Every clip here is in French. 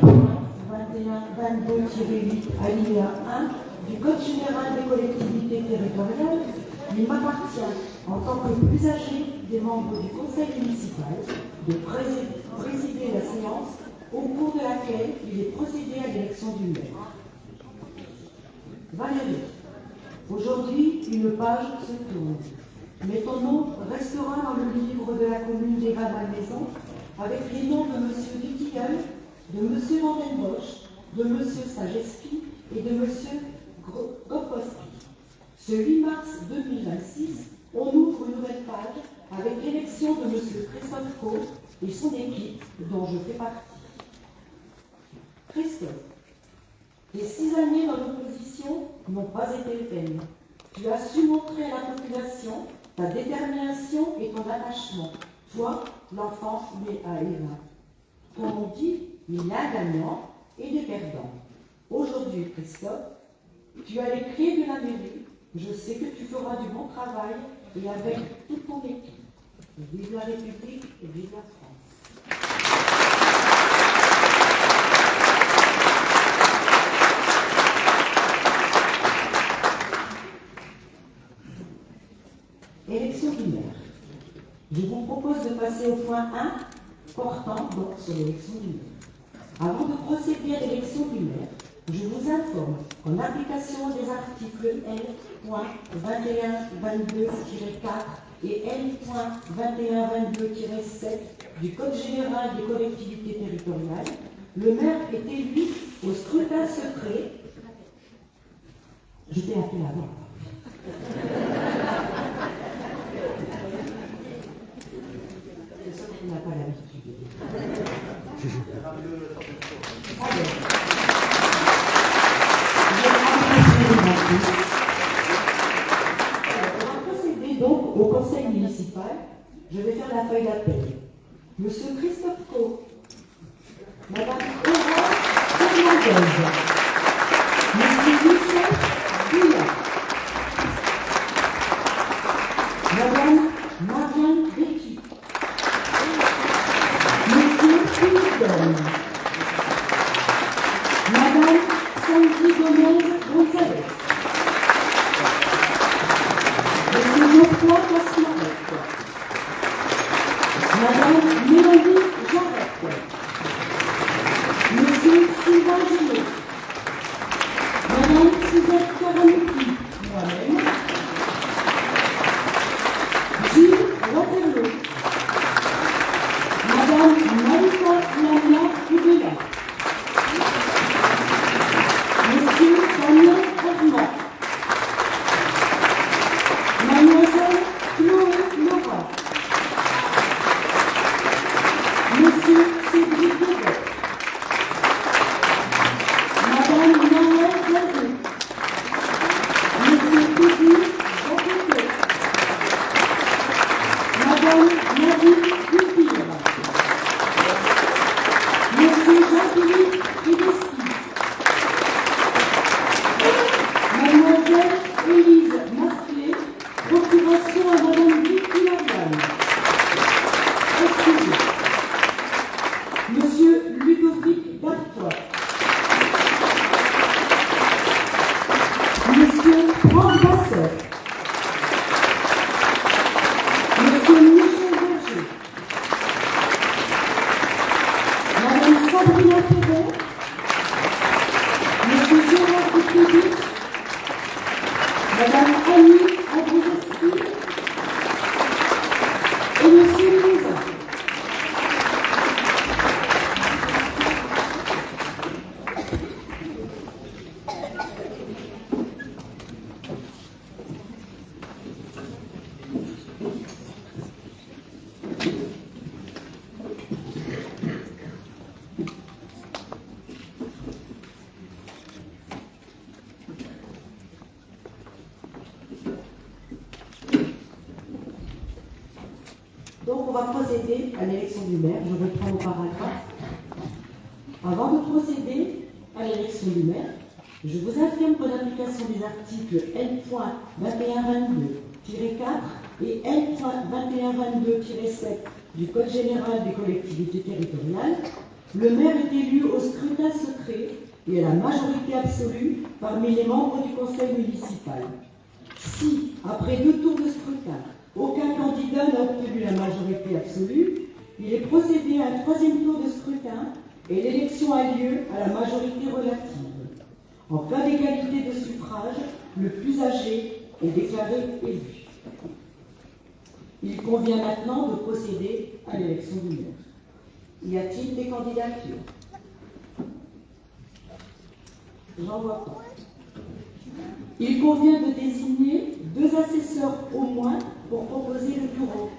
21-22-8 alinéa 1 du Code général des collectivités territoriales, il m'appartient, en tant que plus âgé des membres du conseil municipal, de présider la séance au cours de laquelle il est procédé à l'élection du maire. Valérie, aujourd'hui, une page se tourne, mais ton nom restera dans le livre de la commune d'Éva-Malmaison avec les noms de M. Vitilleul, de M. Vandenbosch, de M. Sageski et de M. Gopowski. Ce 8 mars 2026, on ouvre une nouvelle page avec l'élection de M. Christophe Caux et son équipe, dont je fais partie. Christophe, tes 6 années dans l'opposition n'ont pas été vaines. Tu as su montrer à la population ta détermination et ton attachement. Toi, l'enfant né à Eva. Comme on dit, il y a un gagnant et des perdants. Aujourd'hui, Christophe, tu as les clés de la mairie. Je sais que tu feras du bon travail et avec toute ton équipe. Vive la République et vive la France. Élection du maire. Je vous propose de passer au point 1, portant donc sur l'élection du maire. Avant de procéder à l'élection du maire, je vous informe qu'en application des articles L.2122-4 et L.2122-7 du Code général des collectivités territoriales, le maire est élu au scrutin secret. Je t'ai appelé avant. C'est ça qui n'a pas l'habitude. On va procéder donc au conseil municipal. Je vais faire la feuille d'appel. Monsieur Christophe Caux, Madame Aurore Fernandez, Monsieur Michel Gouillard, Madame Marianne Bécu, Monsieur Philippe Donne, Madame Sandy Gomez-Gonzalez, Monsieur Geoffroy Casmarec, Madame Mélanie Jarret, Monsieur Sylvain Genot, Madame Suzette Karanuki, moi-même, Gilles Waterloo, Madame Malika Lamia Hubela, Monsieur Damien Armand, Mademoiselle Chloé Laura, Monsieur Cédric Lebet, Madame Noël Zerou, Monsieur Pédi Jacquet, Madame Nadine Dupire, Monsieur Jean-Philippe Tedeschi, Mademoiselle Élise Masclé, procuration à Madame Vicky Laval. Excusez. Monsieur Ludovic Bertois, Monsieur Franck Basseur, Monsieur Michel Berger, Madame Sabrina Ferrer, Monsieur Gérard Kukovic, Madame Annie Adrieski et Monsieur Lisa. Donc on va procéder à l'élection du maire. Je reprends au paragraphe. Avant de procéder à l'élection du maire, je vous affirme qu'en application des articles L.2122-4 et L.2122-7 du Code général des collectivités territoriales, le maire est élu au scrutin et à la majorité absolue parmi les membres du conseil municipal. Si, après 2 tours de scrutin, aucun candidat n'a obtenu la majorité absolue, il est procédé à un 3e tour de scrutin et l'élection a lieu à la majorité relative. En cas d'égalité de suffrage, le plus âgé est déclaré élu. Il convient maintenant de procéder à l'élection du maire. Y a-t-il des candidatures? J'en vois pas. Il convient de désigner 2 assesseurs au moins pour composer le bureau.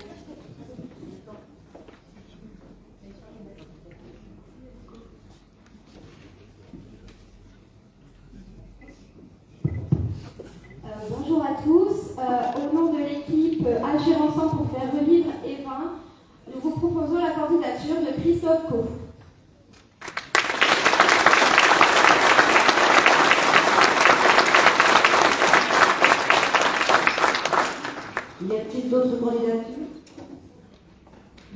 Bonjour à tous. Au nom de l'équipe Agir ensemble pour faire revivre Évin, nous vous proposons la candidature de Christophe Caux. Y a-t-il d'autres candidatures?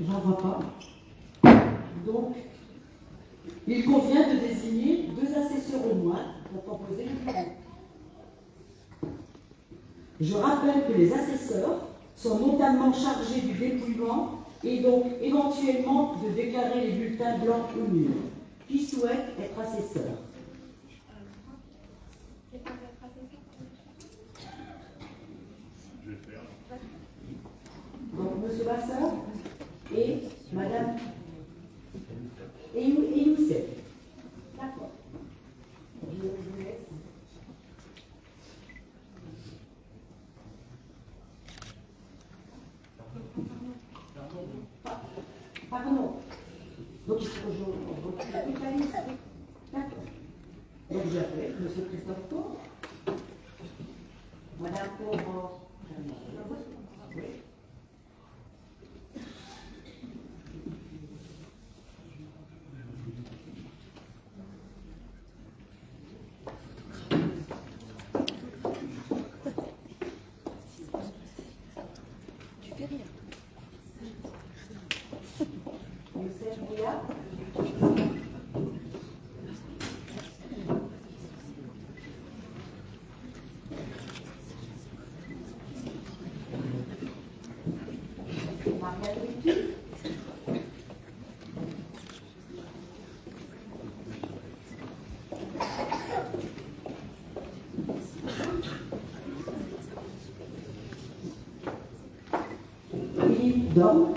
J'en vois pas. Donc, il convient de désigner 2 assesseurs au moins pour composer le bureau. Je rappelle que les assesseurs sont notamment chargés du dépouillement et donc éventuellement de déclarer les bulletins blancs ou nuls. Qui souhaite être assesseur? Donc, M. Basseur et Mme et Youssef. D'accord. Je vous laisse. Pardon. Donc, il faut que je retrouve la liste. D'accord. Donc, j'appelle M. Christophe Caux. Madame Pauvre. Oui. Youssef Bouya. Maria Drucky. Philippe Dom.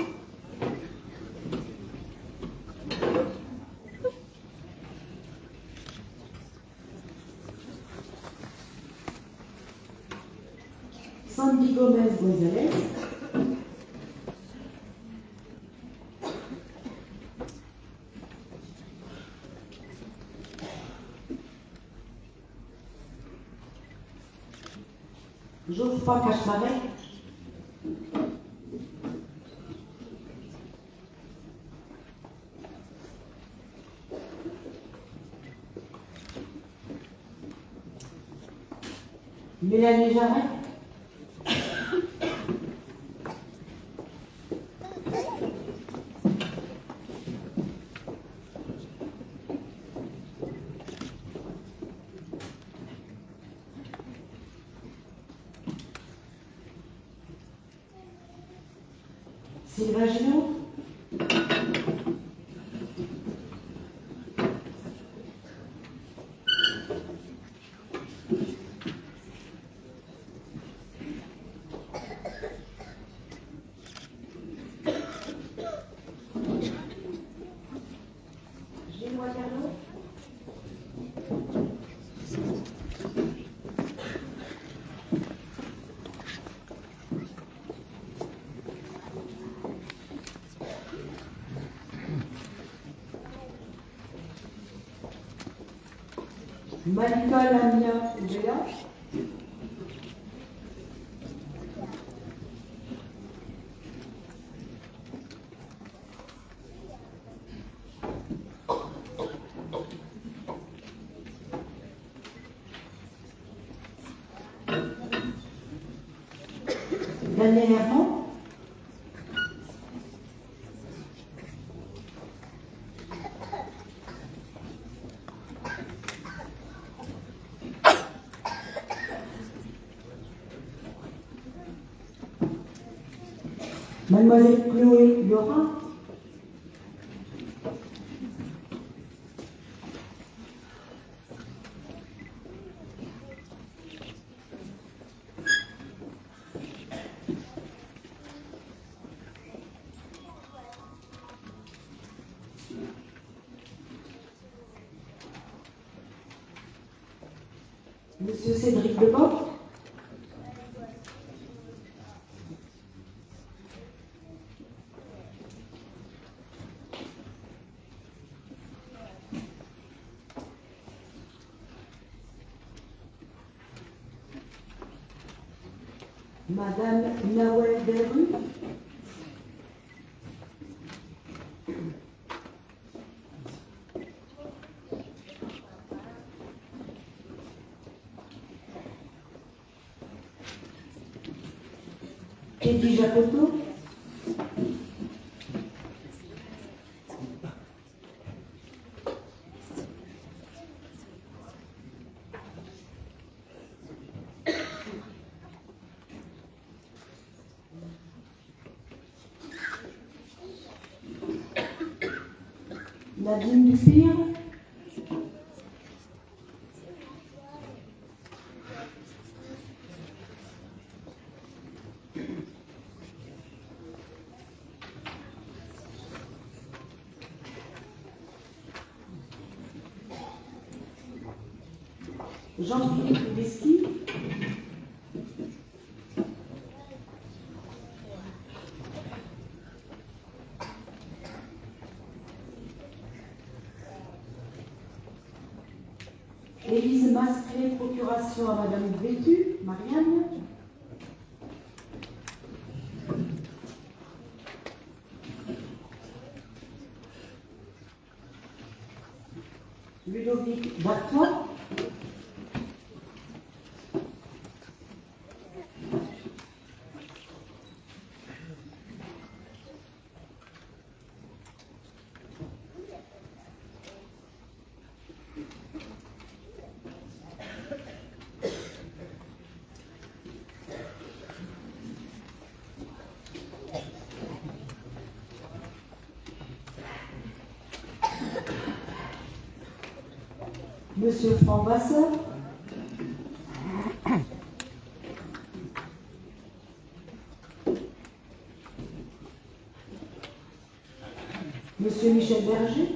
Sandy Gomez Gonzalez. Geoffroy Cachemaret. Mélanie Jarret. Sylvain Ginaud. Gilles Waterloo. Malika Lamia Oubéa. Daniel Herman. Mademoiselle Chloé Laurent. Monsieur Cédric Deboc. Madame Nawel Delru. Eddie Jacoto. Nadine Dupire. Jean-Philippe Lesky. Élise Masclé, procuration à Madame Vétu, Marianne. Ludovic Bartois. Monsieur Franck Vasseur. Monsieur Michel Berger.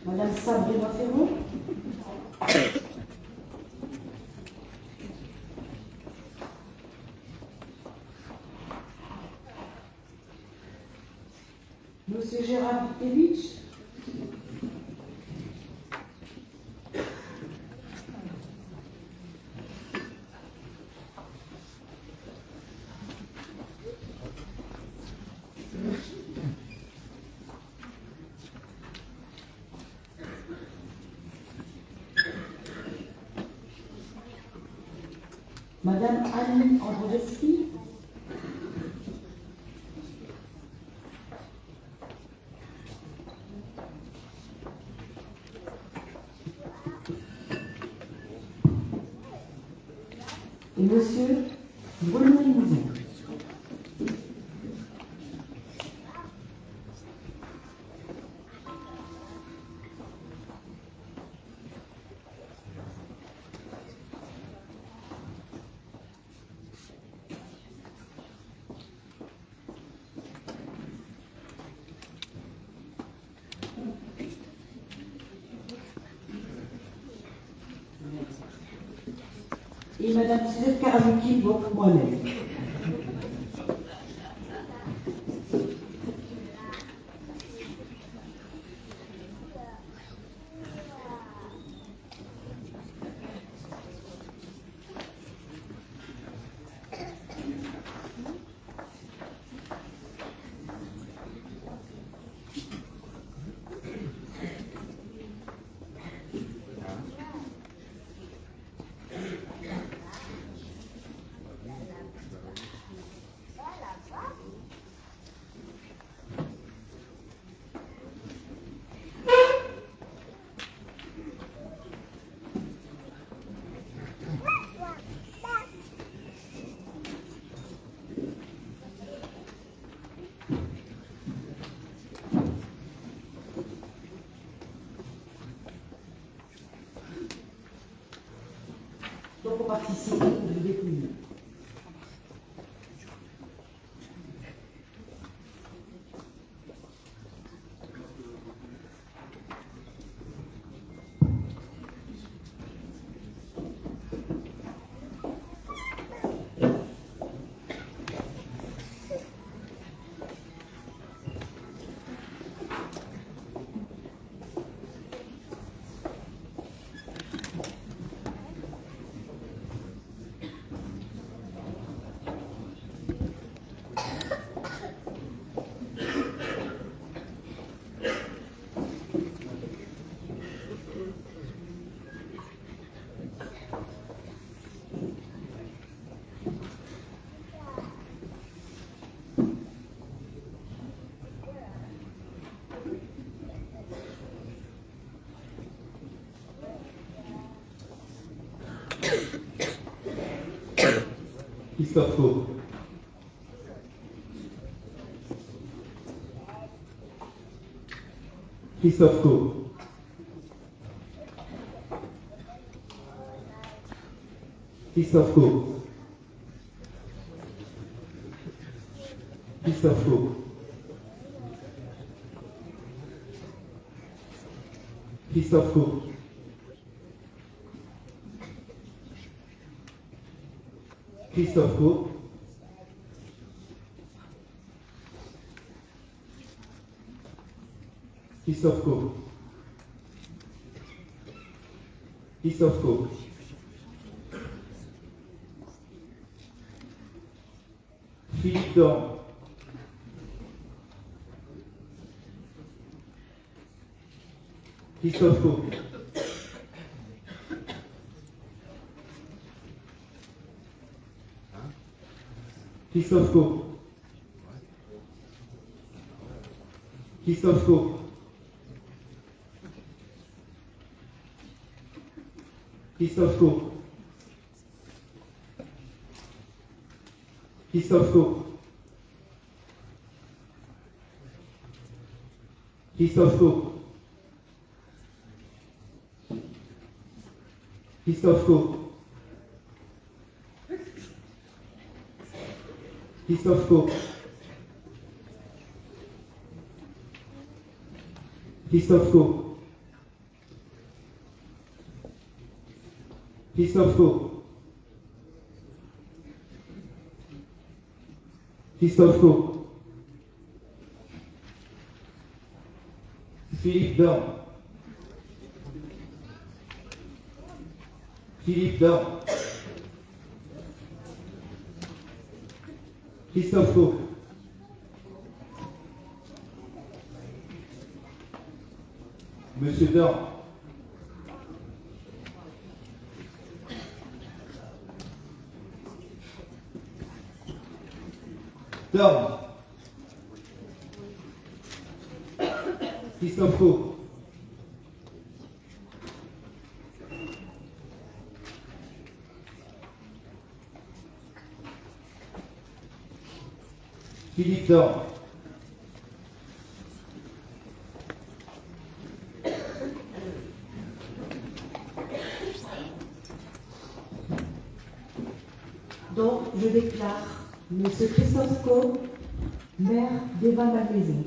Madame Sabrina Ferron. Monsieur Gérard Vitevich. Madame Annie Andrzejewski. Et Monsieur Bruno Limousin. Et Madame Suzette Karamoukine, donc moi-même. participer ou vous dépouiller. Christophe Co. Christophe Co. Christophe Co. Christophe Co. Christophe Co. Christophe Co. Christophe Co. Christophe Co. Philippe Dorn. Christophe Co. Christophe Co. Christophe Co. Christophe Co. Christophe Co. Christophe Co. Christophe Co. Christophe Co. Christophe Co. Christophe Co. Christophe Co. Philippe Dorn. Philippe Dorn. Christophe Co. Monsieur Dorn. Dorn. Christophe Co. Philippe Dorn. Donc, je déclare M. Christophe Co, maire d'Évin-Malmaison.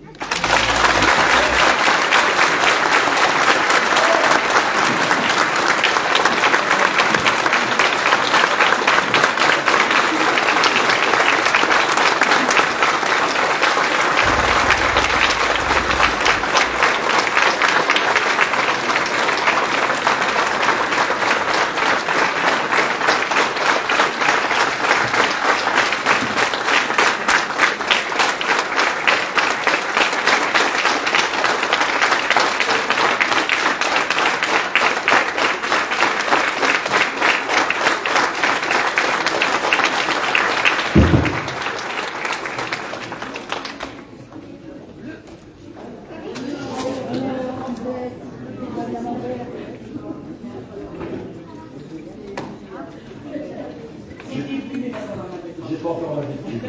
J'ai pas encore l'habitude.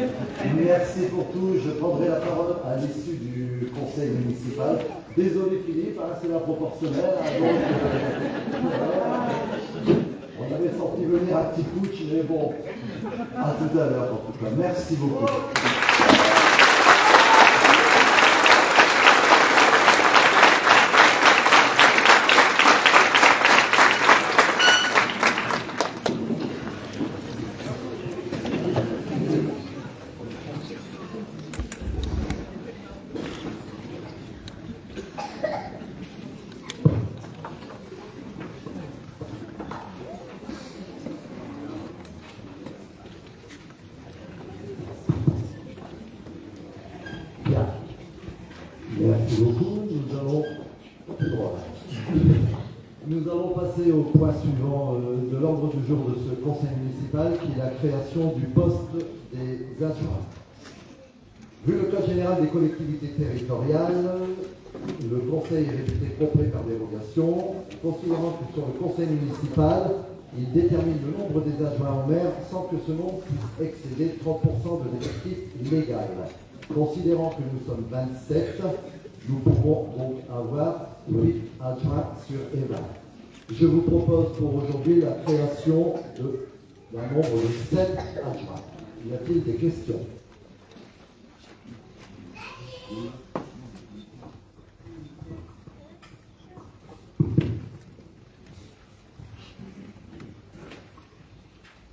Merci pour tout. Je prendrai la parole à l'issue du conseil municipal. Désolé Philippe, hein, c'est la proportionnelle. Hein, donc, On avait senti venir un petit putsch, mais bon, à tout à l'heure en tout cas. Merci beaucoup. Bien. Merci beaucoup. Nous allons passer au point suivant de l'ordre du jour de ce conseil municipal, qui est la création du poste des adjoints. Vu le code général des collectivités territoriales, le conseil est réputé complet par dérogation, considérant que sur le conseil municipal, il détermine le nombre des adjoints au maire sans que ce nombre puisse excéder 30% de l'effectif légal. Considérant que nous sommes 27, nous pouvons donc avoir 8 adjoints sur Eva. Je vous propose pour aujourd'hui la création d'un nombre de 7 adjoints. Y a-t-il des questions?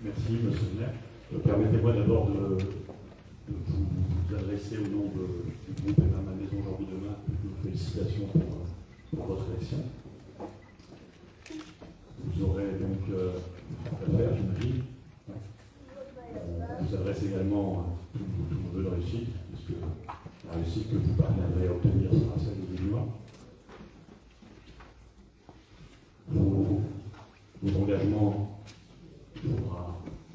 Merci, monsieur le maire. Permettez-moi d'abord de vous adresser au nom du groupe Eva Ma Maison aujourd'hui demain une félicitation pour votre élection. Vous aurez donc à faire, j'imagine. On vous adresse également tous nos vœux de réussite, puisque la réussite que vous parviendrez à obtenir sera celle des Béninois. Vos engagements, il faudra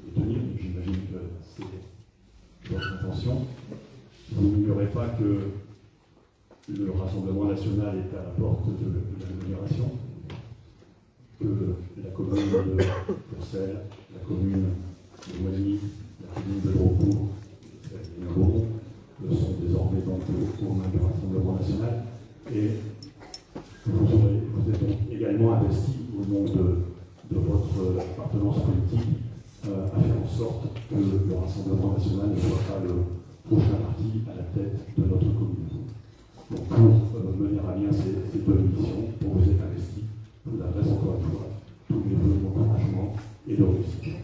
les tenir, j'imagine que c'est votre intention. Vous n'ignorez pas que le Rassemblement national est à la porte de l'amélioration, que la commune de Courcelles, la commune de Moigny, la commune de Drocourt, celle de Navarre, sont désormais donc aux mains du Rassemblement national. Et vous êtes donc également investi au nom de votre appartenance politique à faire en sorte que le Rassemblement national ne soit pas le prochain parti à la tête de notre commune. Donc pour mener à bien ces deux missions, pour vous êtes investi, je vous adresse encore une fois tous mes vœux d'encouragement et de réussite.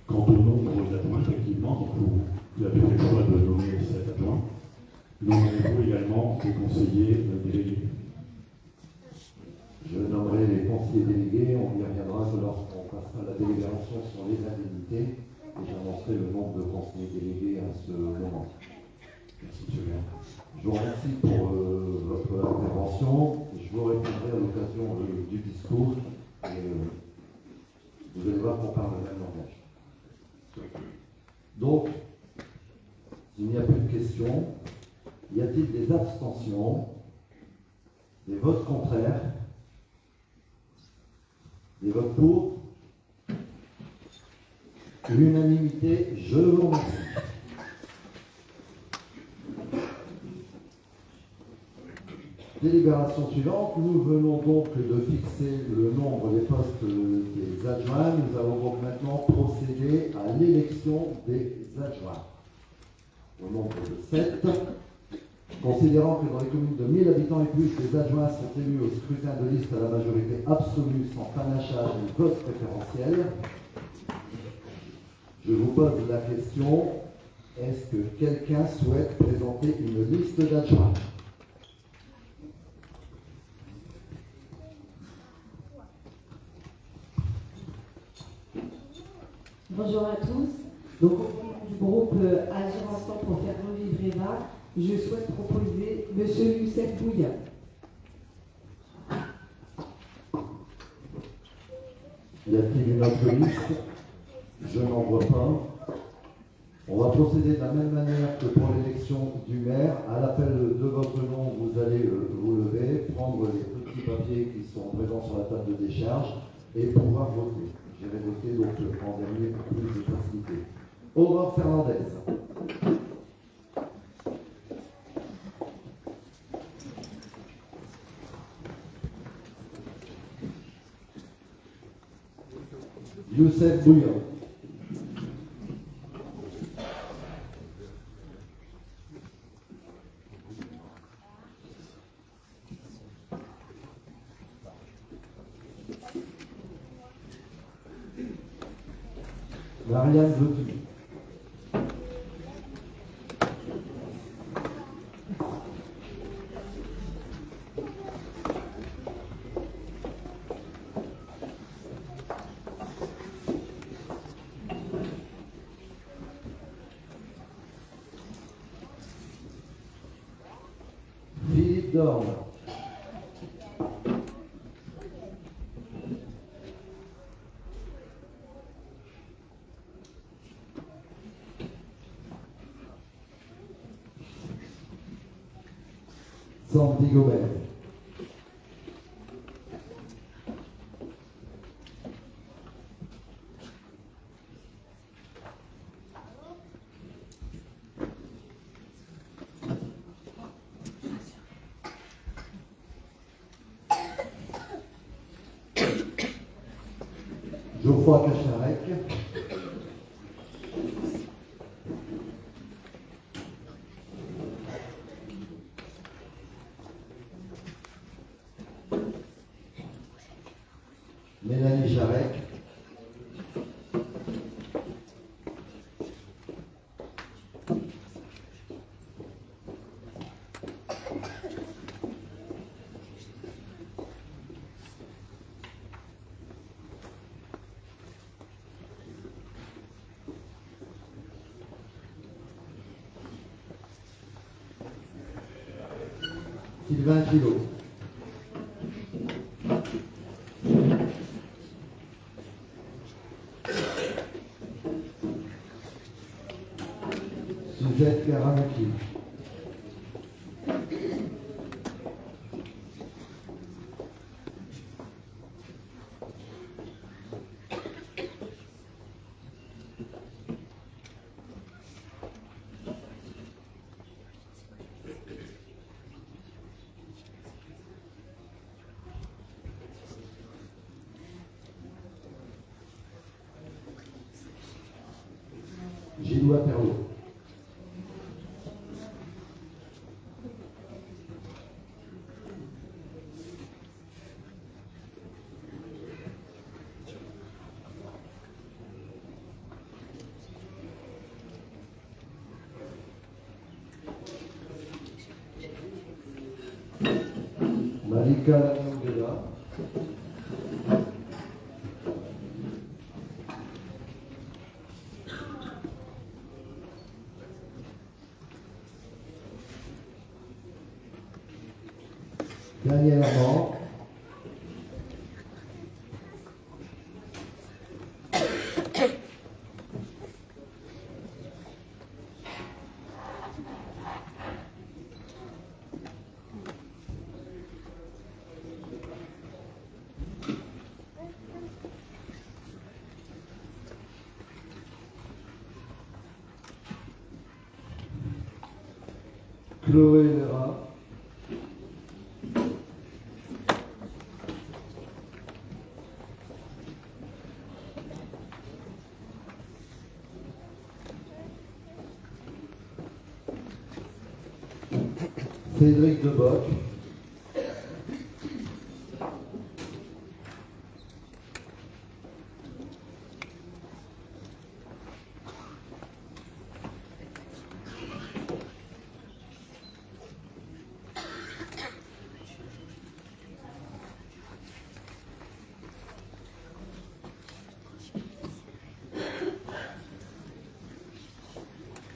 Quant au nombre d'adjoints, effectivement, donc vous avez fait le choix de nommer 7 adjoints. Nommerez-vous également des conseillers délégués? Je nommerai les conseillers délégués, on y reviendra lorsqu'on passera la délibération sur les indemnités et j'annoncerai le nombre de conseillers délégués à ce moment. Merci, monsieur le maire. Je vous remercie pour votre intervention. Je vous répondrai à l'occasion du discours et vous allez voir qu'on parle le même langage. Donc, s'il n'y a plus de questions, y a-t-il des abstentions, des votes contraires, des votes pour? L'unanimité, je vous remercie. Délibération suivante, nous venons donc de fixer le nombre des postes des adjoints. Nous allons donc maintenant procéder à l'élection des adjoints. Au nombre de 7. Considérant que dans les communes de 1000 habitants et plus, les adjoints sont élus au scrutin de liste à la majorité absolue sans panachage ni vote préférentiel, je vous pose la question, est-ce que quelqu'un souhaite présenter une liste d'adjoints? Bonjour à tous. Donc, au nom du groupe Agir Ensemble pour faire revivre Eva, je souhaite proposer M. Youssef Bouya. Y a-t-il une autre liste? Je n'en vois pas. On va procéder de la même manière que pour l'élection du maire. À l'appel de votre nom, vous allez vous lever, prendre les petits papiers qui sont présents sur la table de décharge et pouvoir voter. Je vais voter donc en dernier pour plus de facilité. Aurore Fernandez. Youssef Bouillon. Marianne Zotu. Philippe Dorme. Sandy Gomez. Geoffroy Cacharec. Mélanie Jarec. Sylvain Gillot. Suzette Karamaki. Gillois Perlot. Malika Lanongela. Daniel Armand. Chloé Lera. Cédric Deboc.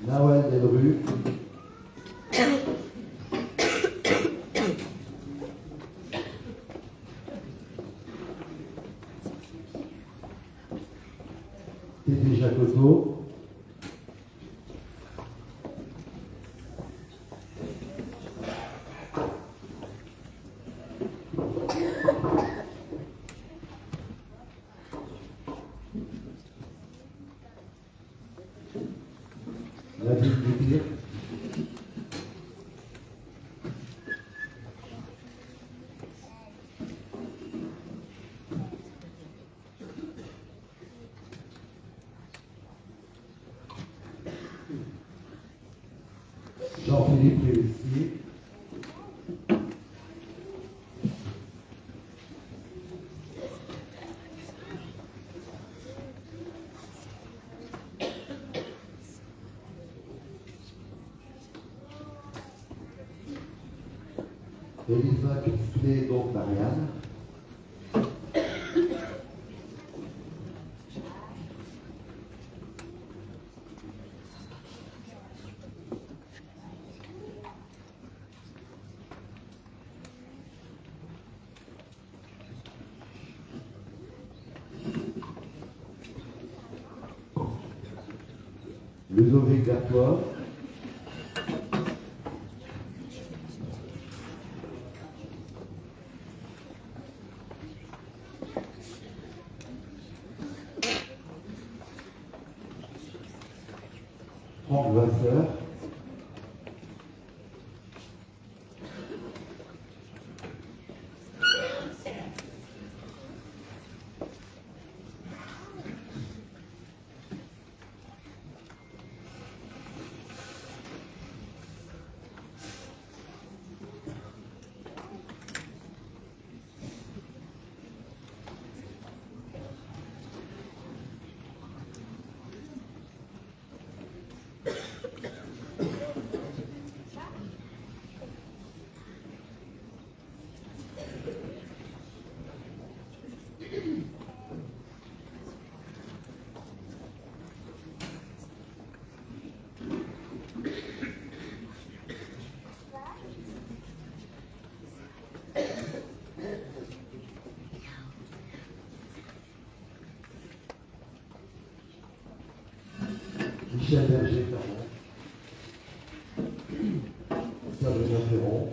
Nawel Delru. Tété Jacoto. David Dupire. Elisa Crisplet, donc Marianne. Ludovic Gartois. Franck Vasseur. Michel Berger-Ferron. Sabrina Ferron.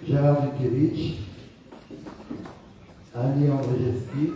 Gérard Dukevich, Annie Andrzejewski,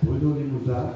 Bruno Limousin,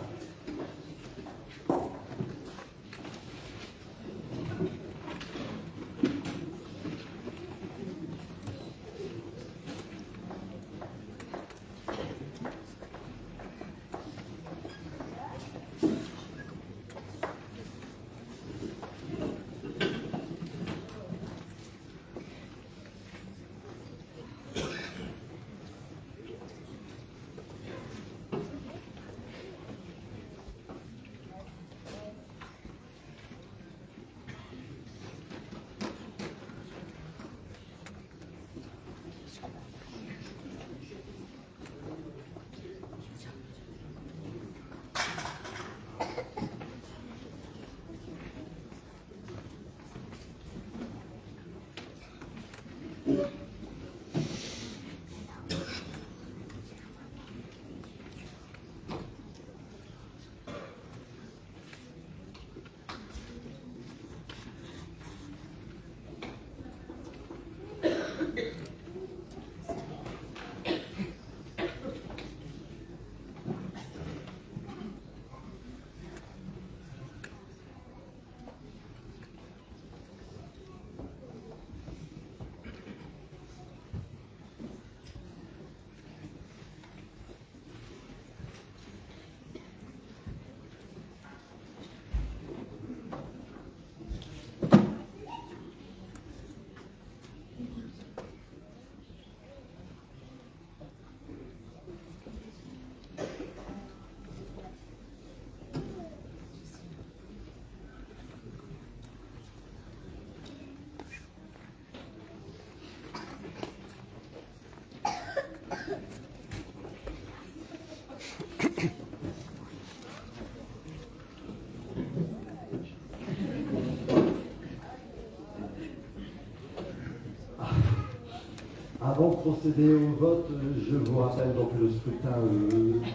Avant de procéder au vote, je vous rappelle donc le scrutin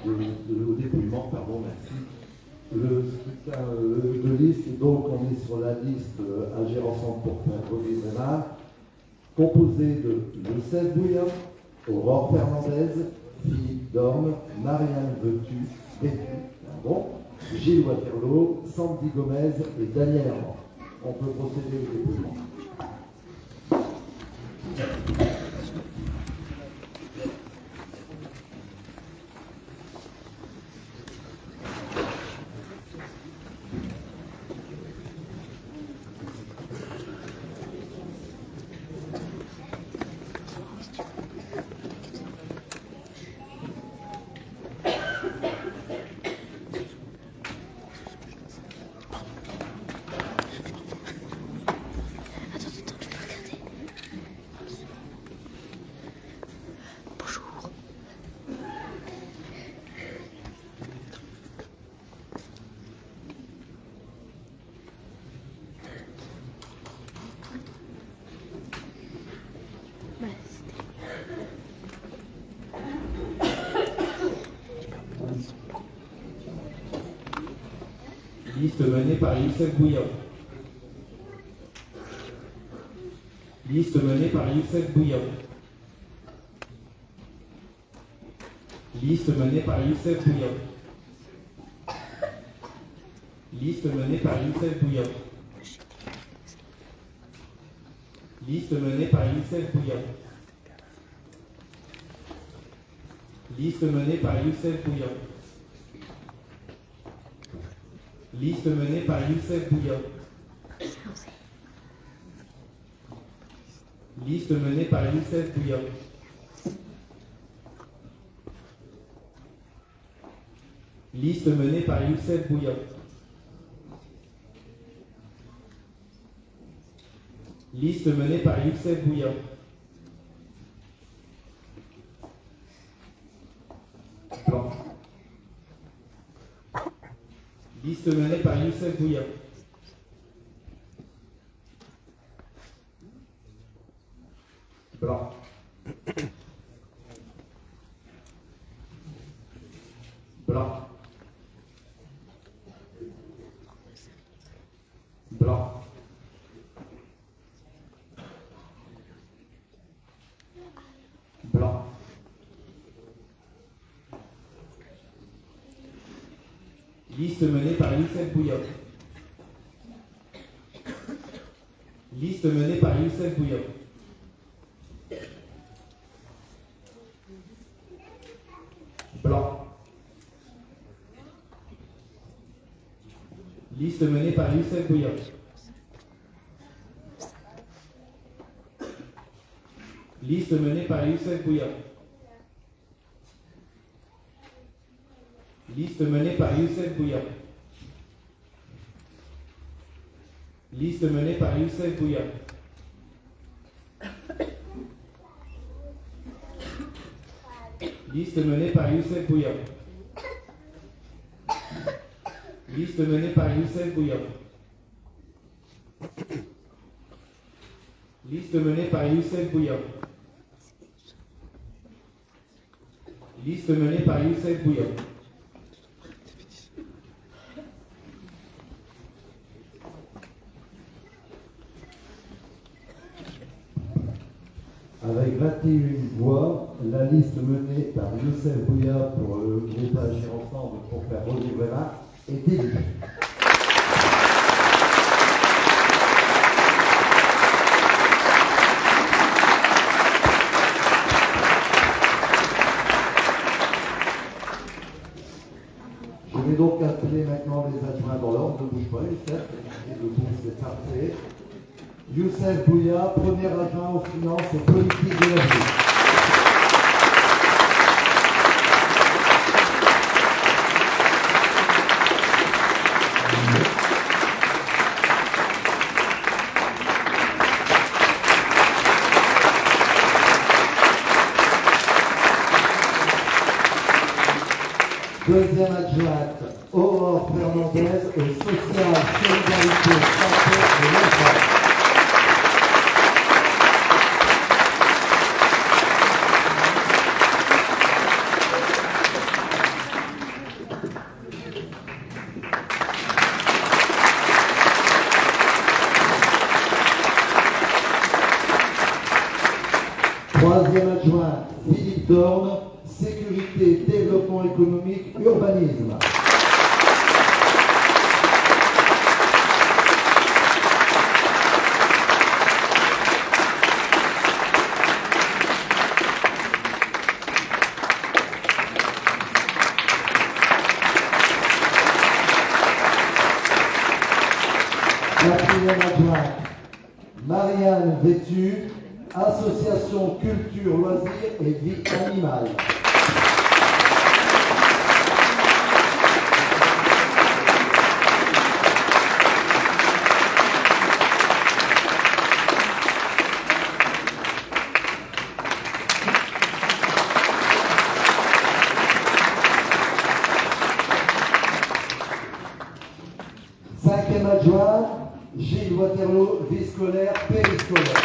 au dépouillement, pardon, merci. Le scrutin de liste, donc on est sur la liste Agir ensemble pour faire revivre Vénard, composée de Youssef Bouya, Aurore Fernandez, Philippe Dorme, Marianne Bétu, Gilles Waterloo, Sandy Gomez et Daniel Armand. On peut procéder au dépouillement. Liste menée par Youssef Bouya. Liste menée par Youssef Bouya. Liste menée par Youssef Bouya. Liste menée par Youssef Bouya. Liste menée par Youssef Bouya. Liste menée par Youssef Bouya. Liste menée par Youssef Bouya. Liste menée par Youssef Bouya. Liste menée par Youssef Bouya. Liste menée par Youssef Bouya. Blanc. Liste menée par Youssef Bouya. Blanc. Blanc. Blanc. Blanc. Liste menée par Youssef Bouya. Liste menée par Youssef Bouya. Blanc. Liste menée par Youssef Bouya. Liste menée par Youssef Bouya. Liste menée par Youssef Bouya. Liste menée par Youssef Bouya. Liste menée par Youssef Bouya. Liste menée par Youssef Bouya. Liste menée par Youssef Bouya. Liste menée par Youssef Bouya. Avec 21 voix, la liste menée par Youssef Bouya pour le groupe Agir ensemble pour faire revivre Vénard est élue. Je vais donc appeler maintenant les adjoints dans l'ordre. Ne bouge pas, Youssef. Le groupe c'est parfait. Youssef Bouya, premier adjoint aux finances et politique de la ville. Deuxième adjointe, Aurore Fernandez, au social, solidarité, santé et logement. Troisième adjoint, Philippe Dorn, sécurité, développement économique, urbanisme. Quatrième adjointe, Marianne Vétu, association culture, loisirs et vie animale. Cinquième adjoint, Gilles Waterloo, vie scolaire, périscolaire.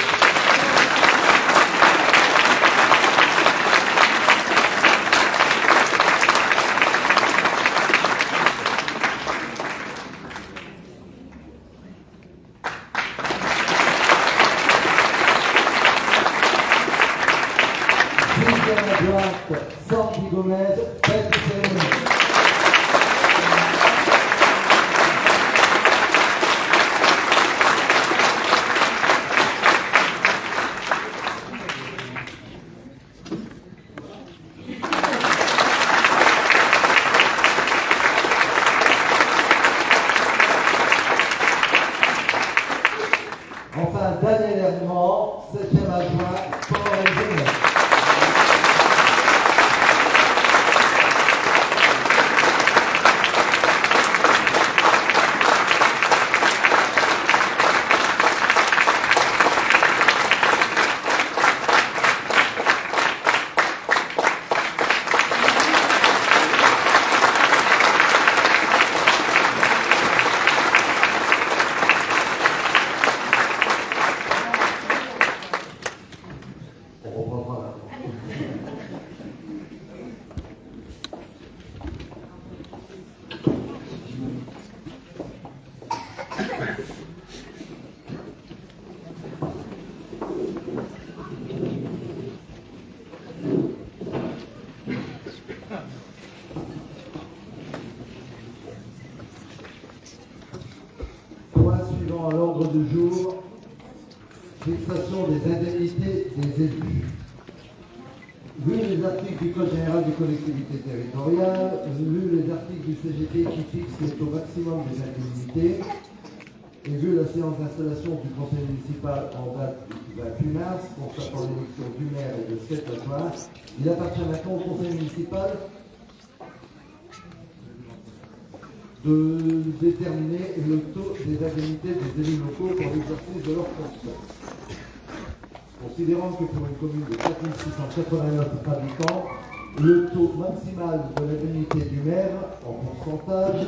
Sixième adjointe, Sandy Gomez, fête de cérémonie. Enfin, Daniel Herman, 7e adjoint, sport et jeunesse. On reprendra là. Point suivant à l'ordre du jour, fixation des indemnités des élus. Vu les articles du Code général des collectivités territoriales, vu les articles du CGT qui fixent le taux maximum des indemnités, et vu la séance d'installation du conseil municipal en date du 28 mars, constatant l'élection du maire et de 7 adjoints, il appartient maintenant au conseil municipal de déterminer le taux des indemnités des élus locaux pour l'exercice de leurs fonctions. Considérant que pour une commune de 4689 habitants, le taux maximal de l'indemnité du maire en pourcentage,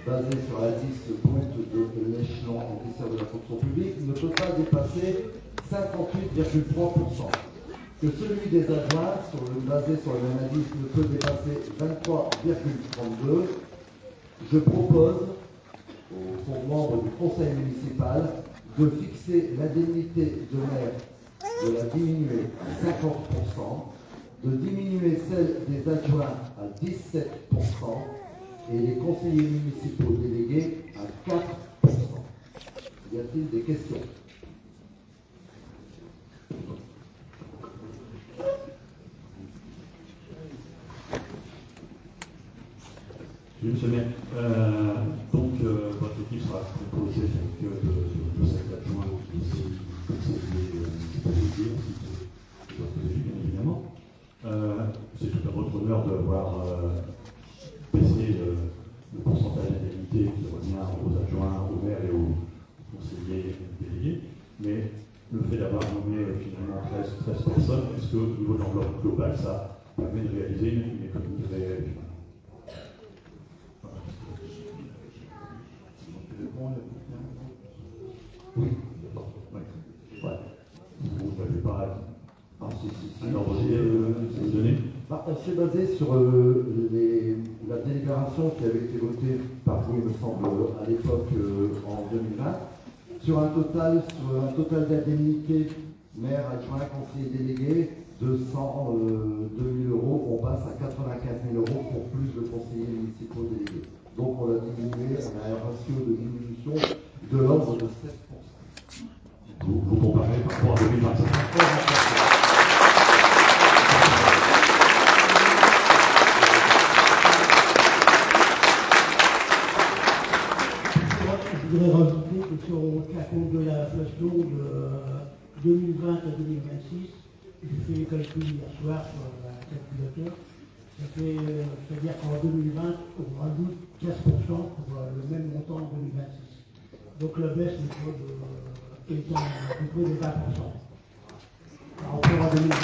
basé sur la liste brute de l'échelon encaisseur de la fonction publique, ne peut pas dépasser 58,3%. Que celui des adjoints, basé sur le même indice, ne peut dépasser 23,32%. Je propose aux membres du conseil municipal de fixer l'indemnité de maire, de la diminuer à 50%, de diminuer celle des adjoints à 17% et les conseillers municipaux délégués à 4%. Y a-t-il des questions? Monsieur le maire, votre équipe sera composée de 7 adjoints et 6 conseillers municipaux, bien évidemment. C'est tout à votre honneur de voir baisser le pourcentage d'indemnité qui revient aux adjoints, aux maires et aux conseillers délégués. Mais le fait d'avoir nommé finalement 13 personnes, est-ce que au niveau de l'enveloppe globale, ça permet de réaliser une économie réelle? Oui. Ouais. Vous n'avez pas un ordre de vous donner? C'est basé sur la délibération qui avait été votée par vous, il me semble, à l'époque en 2020, sur un total d'indemnités Maire adjoint, conseiller délégué, 200 euros, on passe à 95 000 euros pour plus de conseillers municipaux délégués. Donc on a diminué, on a un ratio de diminution de l'ordre de 7%. Vous comparez par rapport à 2025. Je voudrais rajouter que si on tient compte de l'inflation de 2020 à 2026, j'ai fait les calculs hier soir sur un calculateur, c'est-à-dire qu'en 2020, on rajoute 15% pour le même montant en 2026. Donc la baisse est à peu près de 20% par rapport à 2020.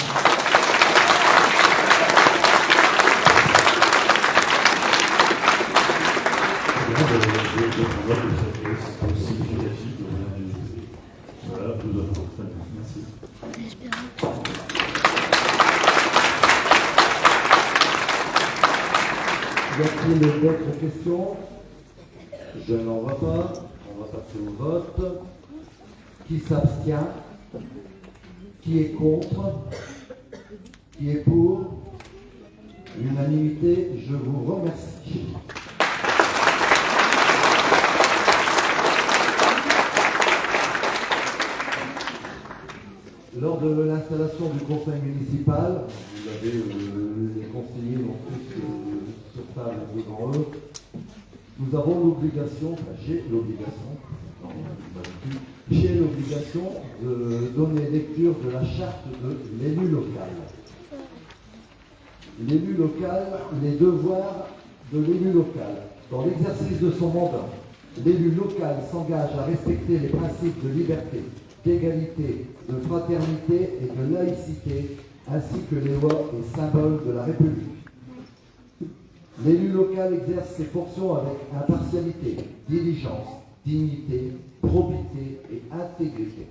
Voilà, vous avez merci. Y a-t-il d'autres questions? Je n'en vois pas. On va passer au vote. Qui s'abstient? Qui est contre? Qui est pour? L'unanimité, je vous remercie. Lors de l'installation du conseil municipal, vous avez les conseillers donc tous sur table devant eux. Nous avons l'obligation, j'ai l'obligation de donner lecture de la charte de l'élu local. L'élu local, les devoirs de l'élu local. Dans l'exercice de son mandat, l'élu local s'engage à respecter les principes de liberté, d'égalité, de fraternité et de laïcité, ainsi que les lois et symboles de la République. L'élu local exerce ses fonctions avec impartialité, diligence, dignité, probité et intégrité.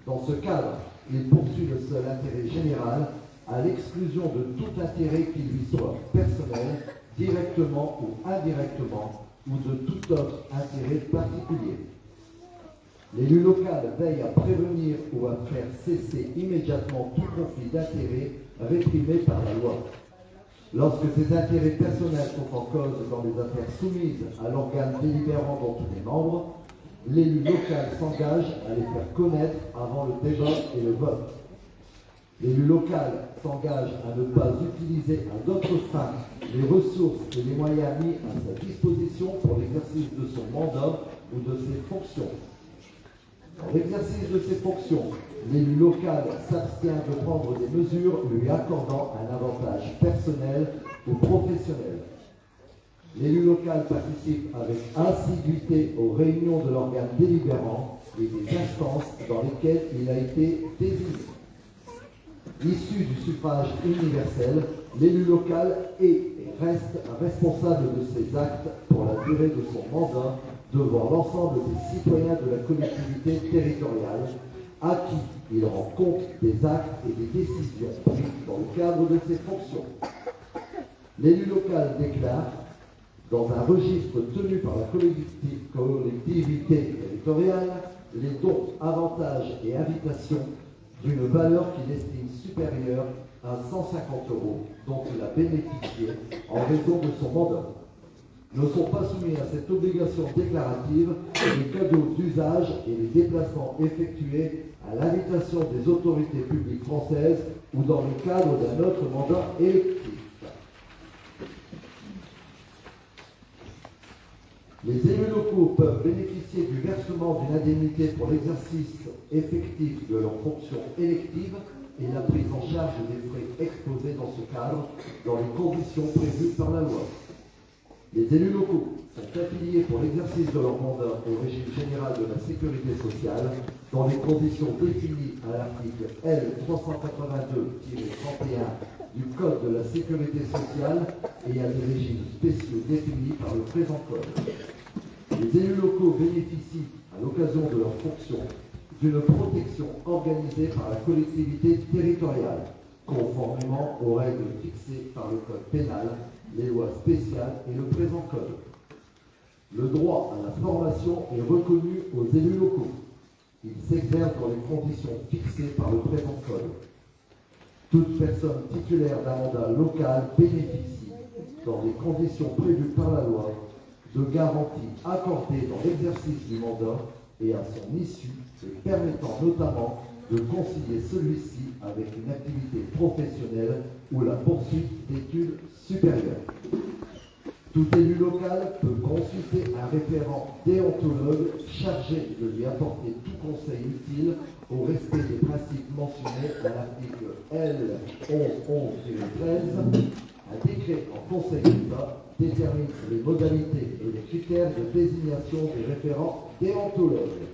Dans ce cadre, il poursuit le seul intérêt général, à l'exclusion de tout intérêt qui lui soit personnel, directement ou indirectement, ou de tout autre intérêt particulier. L'élu local veille à prévenir ou à faire cesser immédiatement tout conflit d'intérêts réprimé par la loi. Lorsque ces intérêts personnels sont en cause dans les affaires soumises à l'organe délibérant dont il est membre, l'élu local s'engage à les faire connaître avant le débat et le vote. L'élu local s'engage à ne pas utiliser à d'autres fins les ressources et les moyens mis à sa disposition pour l'exercice de son mandat ou de ses fonctions. Dans l'exercice de ses fonctions, l'élu local s'abstient de prendre des mesures lui accordant un avantage personnel ou professionnel. L'élu local participe avec assiduité aux réunions de l'organe délibérant et des instances dans lesquelles il a été désigné. Issu du suffrage universel, l'élu local est et reste responsable de ses actes pour la durée de son mandat devant l'ensemble des citoyens de la collectivité territoriale, à qui il rend compte des actes et des décisions prises dans le cadre de ses fonctions. L'élu local déclare, dans un registre tenu par la collectivité territoriale, les dons, avantages et invitations d'une valeur qu'il estime supérieure à 150 € dont il a bénéficié en raison de son mandat. Ne sont pas soumis à cette obligation déclarative les cadeaux d'usage et les déplacements effectués à l'invitation des autorités publiques françaises ou dans le cadre d'un autre mandat électif. Les élus locaux peuvent bénéficier du versement d'une indemnité pour l'exercice effectif de leurs fonctions électives et la prise en charge des frais exposés dans ce cadre dans les conditions prévues par la loi. Les élus locaux sont affiliés pour l'exercice de leur mandat au régime général de la sécurité sociale dans les conditions définies à l'article L382-31 du Code de la sécurité sociale et à des régimes spéciaux définis par le présent code. Les élus locaux bénéficient, à l'occasion de leurs fonctions, d'une protection organisée par la collectivité territoriale, conformément aux règles fixées par le code pénal, les lois spéciales et le présent code. Le droit à la formation est reconnu aux élus locaux. Il s'exerce dans les conditions fixées par le présent code. Toute personne titulaire d'un mandat local bénéficie, dans les conditions prévues par la loi, de garanties accordées dans l'exercice du mandat et à son issue, et permettant notamment de concilier celui-ci avec une activité professionnelle ou la poursuite d'études supérieures. Tout élu local peut consulter un référent déontologue chargé de lui apporter tout conseil utile au respect des principes mentionnés à l'article L. 1111-13. Un décret en Conseil d'État détermine les modalités et les critères de désignation des référents déontologues.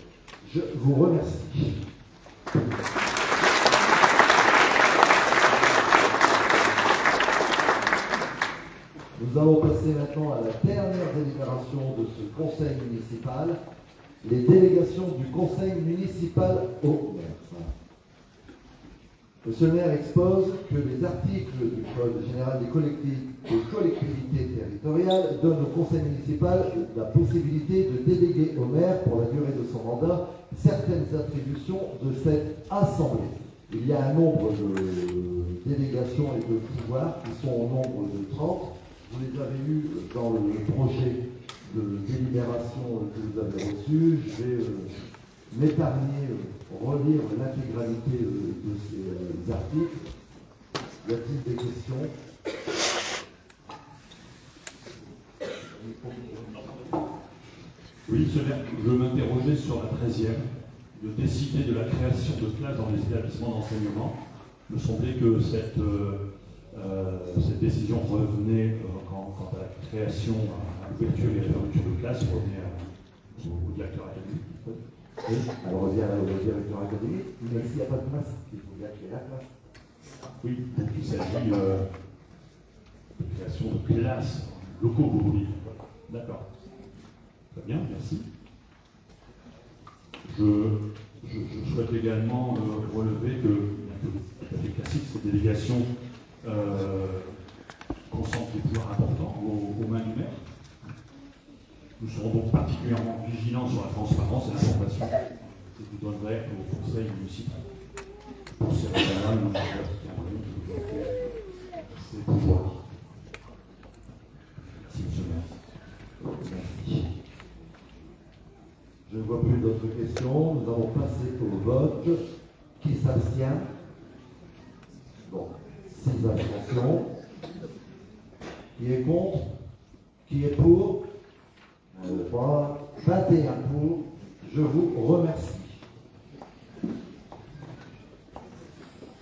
Je vous remercie. Nous allons passer maintenant à la dernière délibération de ce conseil municipal, les délégations du conseil municipal au maire. Monsieur le maire expose que les articles du Code général des collectivités territoriales donnent au conseil municipal la possibilité de déléguer au maire, pour la durée de son mandat, certaines attributions de cette assemblée. Il y a un nombre de délégations et de pouvoirs qui sont au nombre de 30. Vous les avez eus dans le projet de délibération que vous avez reçu. Je vais m'épargner, relire l'intégralité de ces articles. Y a-t-il des questions? Oui, monsieur le maire, je m'interrogeais sur la 13e, de décider de la création de classes dans les établissements d'enseignement. Il me semblait que cette décision revenait, quant à la création, à l'ouverture et à la fermeture de classes, revenait au directeur académique. Oui, elle revient au directeur académique, mais s'il n'y a pas de place, il faut bien créer la classe. Oui, donc il s'agit de création de classes locaux, vous voulez. D'accord. Très bien, merci. Je souhaite également relever que, bien que tout à fait classique, cette délégation concentre des pouvoirs importants aux mains du maire. Nous serons donc particulièrement vigilants sur la transparence et l'information que vous donnerez au conseil municipal. Pour ces raisons-là, nous tiendrons de développer ces pouvoirs. Merci, monsieur le maire. Merci. Je ne vois plus d'autres questions. Nous allons passer au vote. Qui s'abstient? Bon, 6 abstentions. Qui est contre? Qui est pour? 3, 21 pour. Je vous remercie.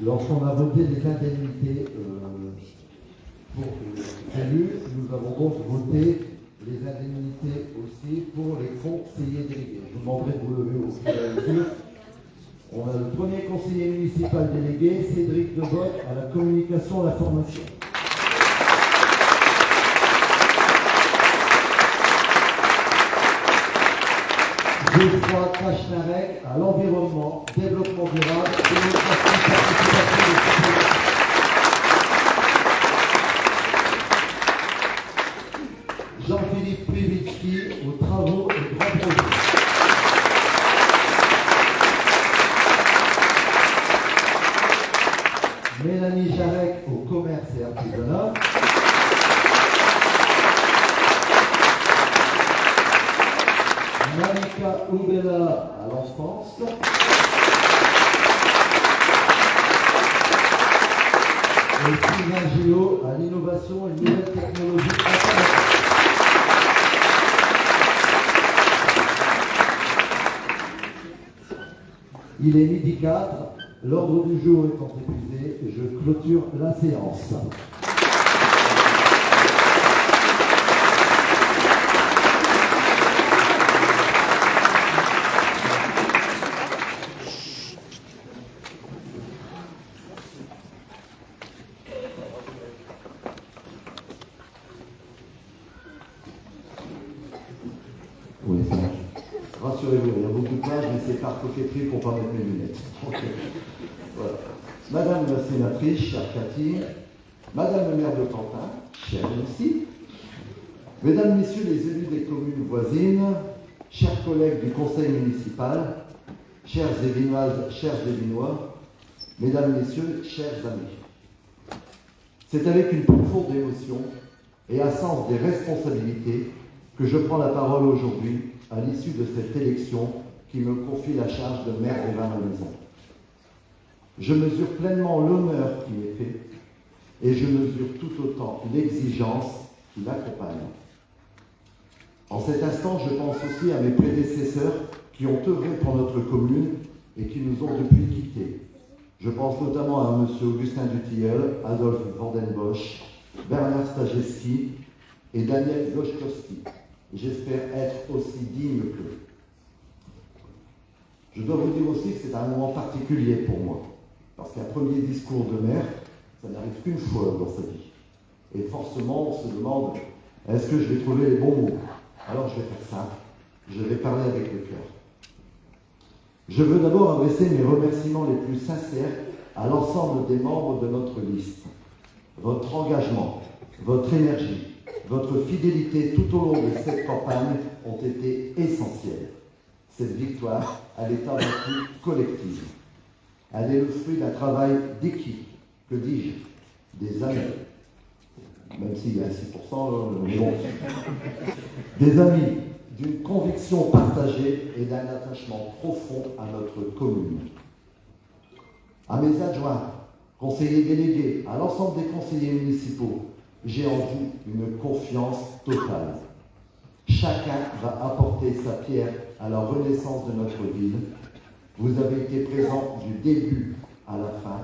Lorsqu'on a voté les indemnités pour les élus, nous avons donc voté les indemnités aussi pour les conseillers délégués. Je vous demanderai de vous lever au fur et à mesure. On a le premier conseiller municipal délégué, Cédric Deboc, à la communication et à la formation. Geoffroy Kachnarek à l'environnement, développement durable, démocratie, participation des citoyens. Jean-Philippe Privitsky aux travaux et grands projets. Mélanie Jarek au commerce et artisanat. Malika Oubella à l'enfance. Et Sylvain Gillot à l'innovation et nouvelles technologies informatiques. Il est midi 4, l'ordre du jour étant épuisé, je clôture la séance. Oui, ça marche. Rassurez-vous, il y a beaucoup de pages, mais c'est par coquetterie pour ne pas mettre mes lunettes. Voilà. Madame la sénatrice, chère Cathy, Madame le maire de Pantin, chère Lucie, Mesdames, Messieurs les élus des communes voisines, chers collègues du conseil municipal, chères Évinoises, chers Évinois, mesdames, messieurs, chers amis. C'est avec une profonde émotion et un sens des responsabilités que je prends la parole aujourd'hui à l'issue de cette élection qui me confie la charge de maire d'Évin-Malmaison. Je mesure pleinement l'honneur qui m'est fait et je mesure tout autant l'exigence qui l'accompagne. En cet instant, je pense aussi à mes prédécesseurs qui ont œuvré pour notre commune et qui nous ont depuis quittés. Je pense notamment à M. Augustin Dutilleul, Adolphe Vandenbosch, Bernard Stajeski et Daniel Goszkowski. J'espère être aussi digne qu'eux. Je dois vous dire aussi que c'est un moment particulier pour moi, parce qu'un premier discours de maire, ça n'arrive qu'une fois dans sa vie. Et forcément, on se demande, est-ce que je vais trouver les bons mots? Alors je vais faire simple, je vais parler avec le cœur. Je veux d'abord adresser mes remerciements les plus sincères à l'ensemble des membres de notre liste. Votre engagement, votre énergie, votre fidélité tout au long de cette campagne ont été essentiels. Cette victoire, elle est avant tout collective. Elle est le fruit d'un travail d'équipe, que dis-je, des amis. Même s'il y a 6%, mais bon. Des amis, d'une conviction partagée et d'un attachement profond à notre commune. À mes adjoints, conseillers délégués, à l'ensemble des conseillers municipaux, j'ai en vous une confiance totale. Chacun va apporter sa pierre à la renaissance de notre ville. Vous avez été présents du début à la fin,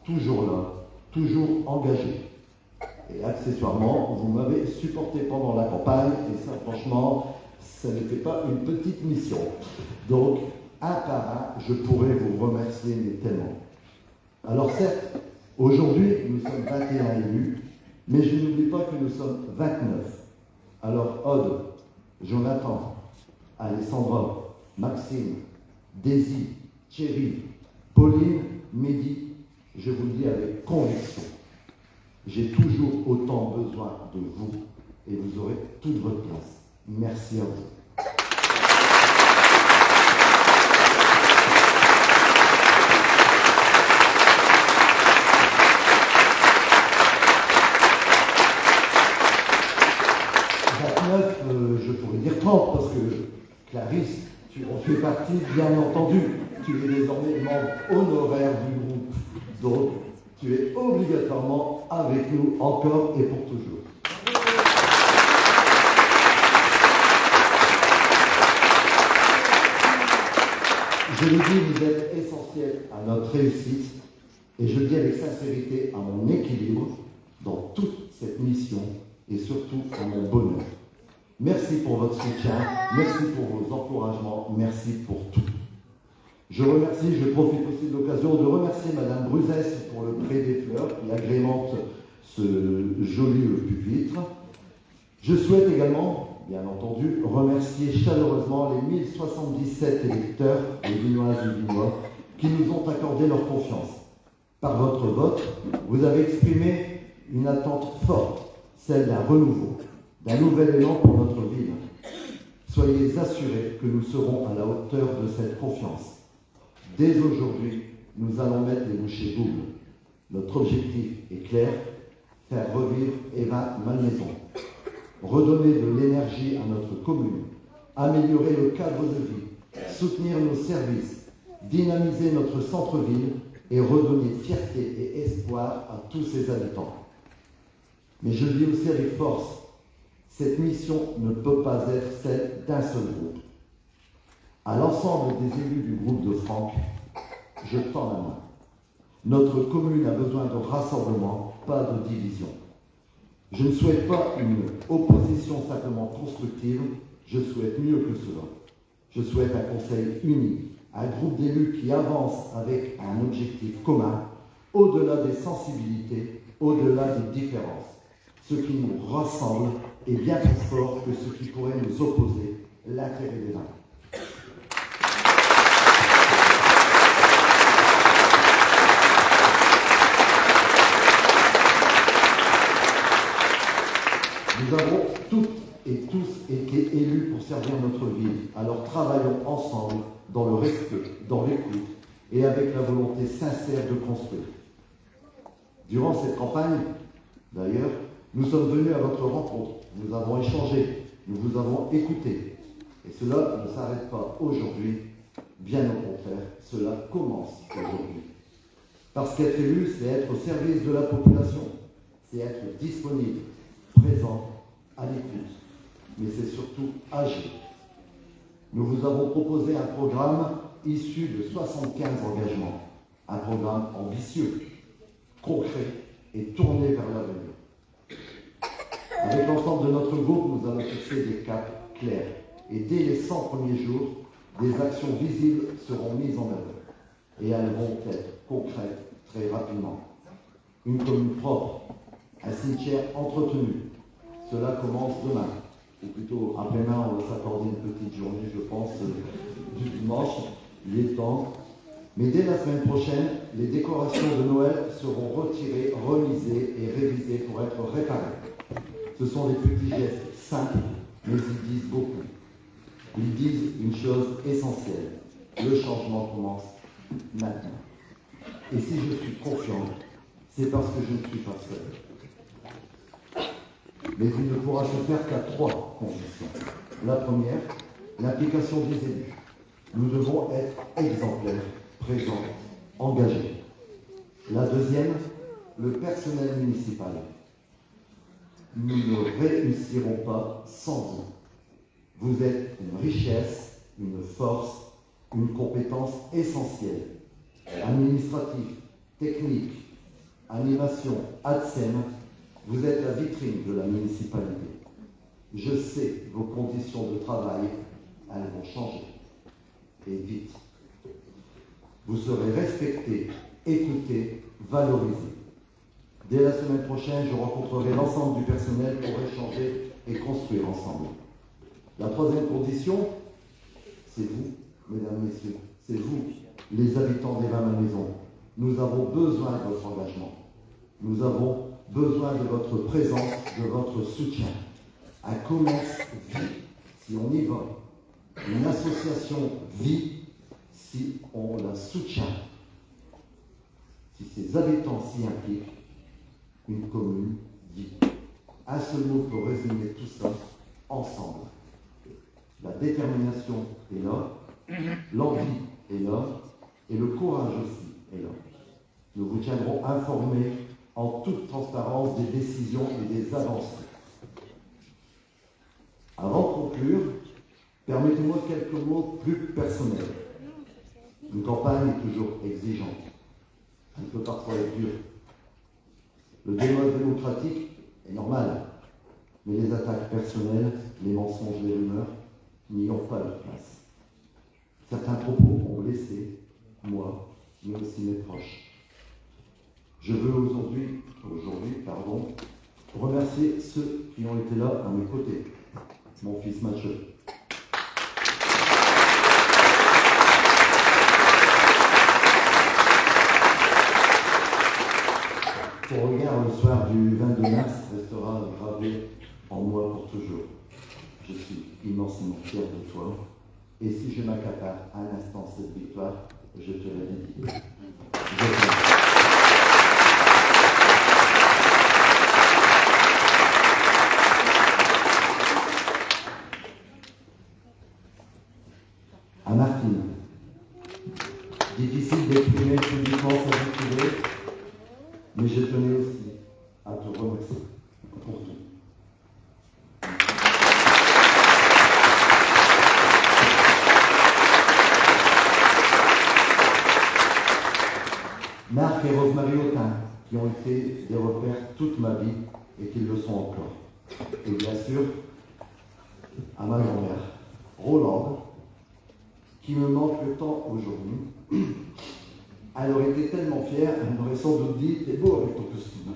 toujours là, toujours engagés. Et accessoirement, vous m'avez supporté pendant la campagne, et ça, franchement, ça n'était pas une petite mission. Donc, un par un, je pourrais vous remercier, mais tellement. Alors certes, aujourd'hui, nous sommes 21 élus, mais je n'oublie pas que nous sommes 29. Alors, Aude, Jonathan, Alessandra, Maxime, Daisy, Thierry, Pauline, Mehdi, je vous le dis avec conviction. J'ai toujours autant besoin de vous et vous aurez toute votre place. Merci à vous. Je pourrais dire 30 parce que Clarisse, tu en fais partie, bien entendu. Tu es désormais membre honoraire du groupe. Donc, tu es obligatoirement avec nous encore et pour toujours. Je le dis, vous êtes essentiel à notre réussite et je le dis avec sincérité à mon équilibre dans toute cette mission et surtout à mon bonheur. Merci pour votre soutien, merci pour vos encouragements, merci pour tout. Je profite aussi de l'occasion de remercier Madame Bruzès pour le prêt des fleurs qui agrémente ce joli pupitre. Je souhaite également, bien entendu, remercier chaleureusement les 1077 électeurs, les Vinoises et Vinois, qui nous ont accordé leur confiance. Par votre vote, vous avez exprimé une attente forte, celle d'un renouveau, d'un nouvel élan pour notre ville. Soyez assurés que nous serons à la hauteur de cette confiance. Dès aujourd'hui, nous allons mettre les bouchées doubles. Notre objectif est clair, faire revivre Évin-Malmaison, redonner de l'énergie à notre commune, améliorer le cadre de vie, soutenir nos services, dynamiser notre centre-ville et redonner fierté et espoir à tous ses habitants. Mais je le dis aussi avec force, cette mission ne peut pas être celle d'un seul groupe. À l'ensemble des élus du groupe de Franck, je tends la main. Notre commune a besoin de rassemblement, pas de division. Je ne souhaite pas une opposition simplement constructive, je souhaite mieux que cela. Je souhaite un conseil uni, un groupe d'élus qui avance avec un objectif commun, au-delà des sensibilités, au-delà des différences. Ce qui nous rassemble est bien plus fort que ce qui pourrait nous opposer, l'intérêt des uns. Nous avons toutes et tous été élus pour servir notre ville. Alors travaillons ensemble dans le respect, dans l'écoute et avec la volonté sincère de construire. Durant cette campagne, d'ailleurs, nous sommes venus à votre rencontre, nous avons échangé, nous vous avons écouté. Et cela ne s'arrête pas aujourd'hui, bien au contraire, cela commence aujourd'hui. Parce qu'être élu, c'est être au service de la population, c'est être disponible, présent, à l'écoute, mais c'est surtout agir. Nous vous avons proposé un programme issu de 75 engagements, un programme ambitieux, concret et tourné vers l'avenir. Avec l'ensemble de notre groupe, nous allons fixer des caps clairs et dès les 100 premiers jours, des actions visibles seront mises en œuvre et elles vont être concrètes très rapidement. Une commune propre, un cimetière entretenu, cela commence demain, ou plutôt après-demain, on va s'accorder une petite journée, je pense, du dimanche, il est temps. Mais dès la semaine prochaine, les décorations de Noël seront retirées, remisées et révisées pour être réparées. Ce sont des petits gestes simples, mais ils disent beaucoup. Ils disent une chose essentielle. Le changement commence maintenant. Et si je suis confiant, c'est parce que je ne suis pas seul. Mais il ne pourra se faire qu'à 3 conditions. La première, l'implication des élus. Nous devons être exemplaires, présents, engagés. La deuxième, le personnel municipal. Nous ne réussirons pas sans vous. Vous êtes une richesse, une force, une compétence essentielle. Administratif, technique, animation, ADSEM, vous êtes la vitrine de la municipalité. Je sais vos conditions de travail, elles vont changer. Et vite. Vous serez respectés, écoutés, valorisés. Dès la semaine prochaine, je rencontrerai l'ensemble du personnel pour échanger et construire ensemble. La troisième condition, c'est vous, mesdames, messieurs, c'est vous, les habitants des 20 maisons. Nous avons besoin de votre engagement. Nous avons besoin de votre présence, de votre soutien. Un commerce vit si on y va. Une association vit si on la soutient. Si ses habitants s'y impliquent, une commune vit. Un seul mot pour résumer tout ça, ensemble. La détermination est là, l'envie est là, et le courage aussi est là. Nous vous tiendrons informés en toute transparence des décisions et des avancées. Avant de conclure, permettez-moi quelques mots plus personnels. Une campagne est toujours exigeante. Elle peut parfois être dure. Le débat démocratique est normal, mais les attaques personnelles, les mensonges, les rumeurs n'y ont pas leur place. Certains propos ont blessé, moi, mais aussi mes proches. Je veux aujourd'hui, remercier ceux qui ont été là à mes côtés. Mon fils Mathieu. Ton regard le soir du 22 mars restera gravé en moi pour toujours. Je suis immensément fier de toi. Et si je m'accapare un instant cette victoire, je te la dédie. À Martine, difficile d'exprimer publiquement sa victoire, mais je tenais aussi à te remercier pour tout. Marc et Rosemary Autain, qui ont été des repères toute ma vie et qui le sont encore. Et bien sûr, à ma grand-mère, Rolande, qui me manque tant aujourd'hui. Elle aurait été tellement fière, elle m'aurait sans doute dit « T'es beau avec ton costume ».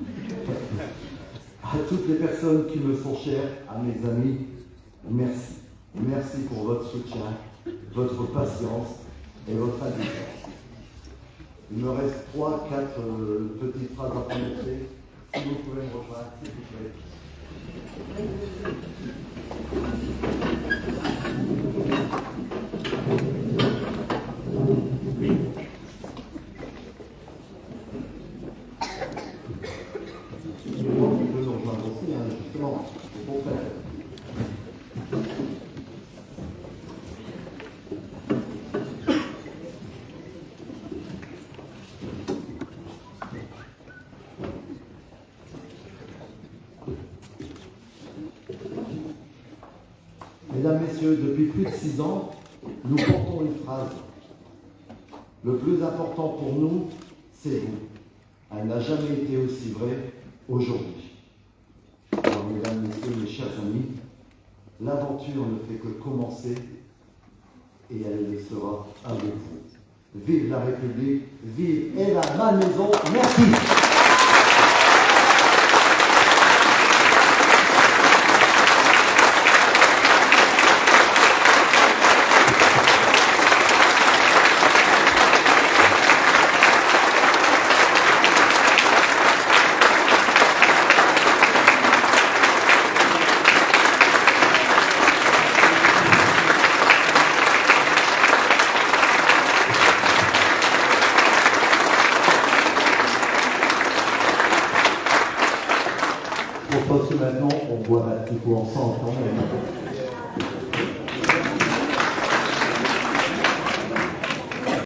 À toutes les personnes qui me sont chères, à mes amis, merci. Merci pour votre soutien, votre patience et votre indifférence. Il me reste 3-4 petites phrases à prononcer. Si vous pouvez me rejoindre, s'il vous plaît. rejoindre aussi, hein, justement, au contraire. Mesdames, Messieurs, depuis plus de 6 ans, nous portons une phrase. Le plus important pour nous, c'est vous. Elle n'a jamais été aussi vraie aujourd'hui. Alors, mesdames, messieurs, mes chers amis, l'aventure ne fait que commencer et elle le sera avec vous. Vive la République, vive Eva Malmaison, merci. Je propose que maintenant on boive un petit coup ensemble quand même.